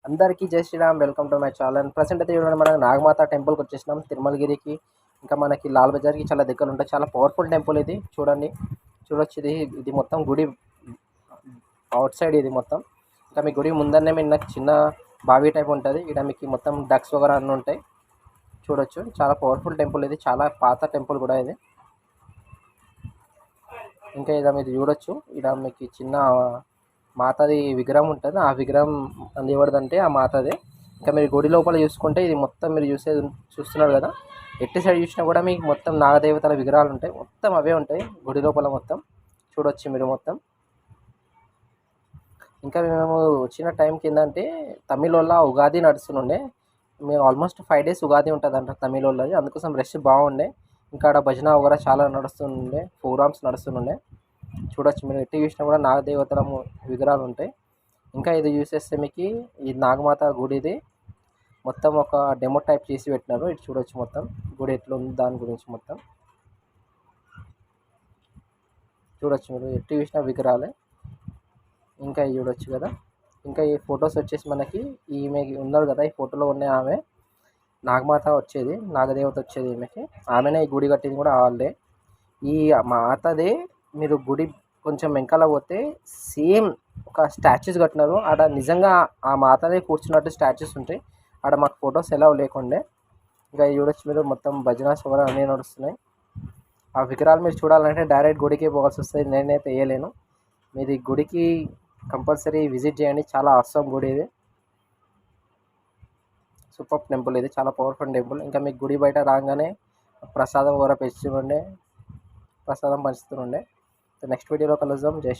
అందరికీ జై Sriram. Welcome to my channel. Present అయితే చూడండి, మనం నాగమాత టెంపుల్కి వచ్చేసినాం. తిరుమలగిరికి ఇంకా మనకి లాల్ బజార్కి చాలా దగ్గర ఉంటాయి. చాలా పవర్ఫుల్ టెంపుల్ ఇది. చూడొచ్చు. ఇది మొత్తం గుడి అవుట్ సైడ్ ఇది మొత్తం. ఇంకా మీ గుడి ముందరనే నాకు చిన్న బావి టైప్ ఉంటుంది. ఇక్కడ మీకు మొత్తం డక్స్ వగర అన్నీ ఉంటాయి. చూడొచ్చు, చాలా పవర్ఫుల్ టెంపుల్ ఇది. చాలా పాత టెంపుల్ కూడా ఇది. ఇంకా ఇక మీరు చూడొచ్చు, ఇక్కడ మీకు చిన్న మాతాది విగ్రహం ఉంటుంది. ఆ విగ్రహం ఎవరిదంటే ఆ మాతాదే. ఇంకా మీరు గుడి లోపల చూసుకుంటే ఇది మొత్తం మీరు చూస్తున్నారు కదా, ఎట్టి సైడ్ చూసినా కూడా మీకు మొత్తం నాగదేవతల విగ్రహాలు ఉంటాయి. మొత్తం అవే ఉంటాయి గుడి లోపల మొత్తం. చూడొచ్చు మీరు మొత్తం. ఇంకా మేము వచ్చిన టైంకి ఏంటంటే తమిళోళ్ళ ఉగాది నడుస్తుండే. మేము ఆల్మోస్ట్ 5 days ఉగాది ఉంటుంది అంట తమిళోళ్ళది. అందుకోసం రష్ బాగుండే. ఇంకా ఆడ భజన వగర చాలా నడుస్తుండే, ప్రోగ్రామ్స్ నడుస్తుండే. చూడొచ్చు మీరు ఎట్టి చూసినా కూడా నాగదేవతల విగ్రహాలు ఉంటాయి. ఇంకా ఇది చూసేస్తే మీకు ఈ నాగమాత గుడిది మొత్తం ఒక డెమో టైప్ చేసి పెట్టినారు. ఇది చూడొచ్చు మొత్తం గుడి ఎట్లా ఉంది దాని గురించి మొత్తం చూడొచ్చు మీరు ఎట్టి చూసిన విగ్రహాలే. ఇంకా ఇది చూడొచ్చు కదా. ఇంకా ఈ ఫొటోస్ వచ్చేసి మనకి ఈమె ఉన్నారు కదా, ఈ ఫోటోలో ఉన్న ఆమె నాగమాత వచ్చేది, నాగదేవత వచ్చేది ఈమెకి. ఆమెనే ఈ గుడి కట్టింది కూడా వాళ్ళే. ఈ మాతదే మీరు గుడి కొంచెం వెనకాల పోతే సేమ్ ఒక స్టాచ్యూస్ కట్టినారు. ఆడ నిజంగా ఆ మాతనే కూర్చున్నట్టు స్టాచ్యూస్ ఉంటాయి. ఆడ మాకు ఫొటోస్ ఎలా లేకుండే. ఇంకా చూడొచ్చు మీరు మొత్తం భజన సోర అన్నీ నడుస్తున్నాయి. ఆ విగ్రహాలు మీరు చూడాలంటే డైరెక్ట్ గుడికి పోవాల్సి వస్తుంది. నేనైతే వేయలేను. మీరు ఈ గుడికి కంపల్సరీ విజిట్ చేయండి. చాలా అవసరం గుడి ఇది. సూపర్ టెంపుల్ ఇది, చాలా పవర్ఫుల్ టెంపుల్. ఇంకా మీకు గుడి బయట రాగానే ప్రసాదం కూడా ప్రసాదం పంచుతుండే. నెక్స్ట్ వీడియోలో కలుద్దాం. జై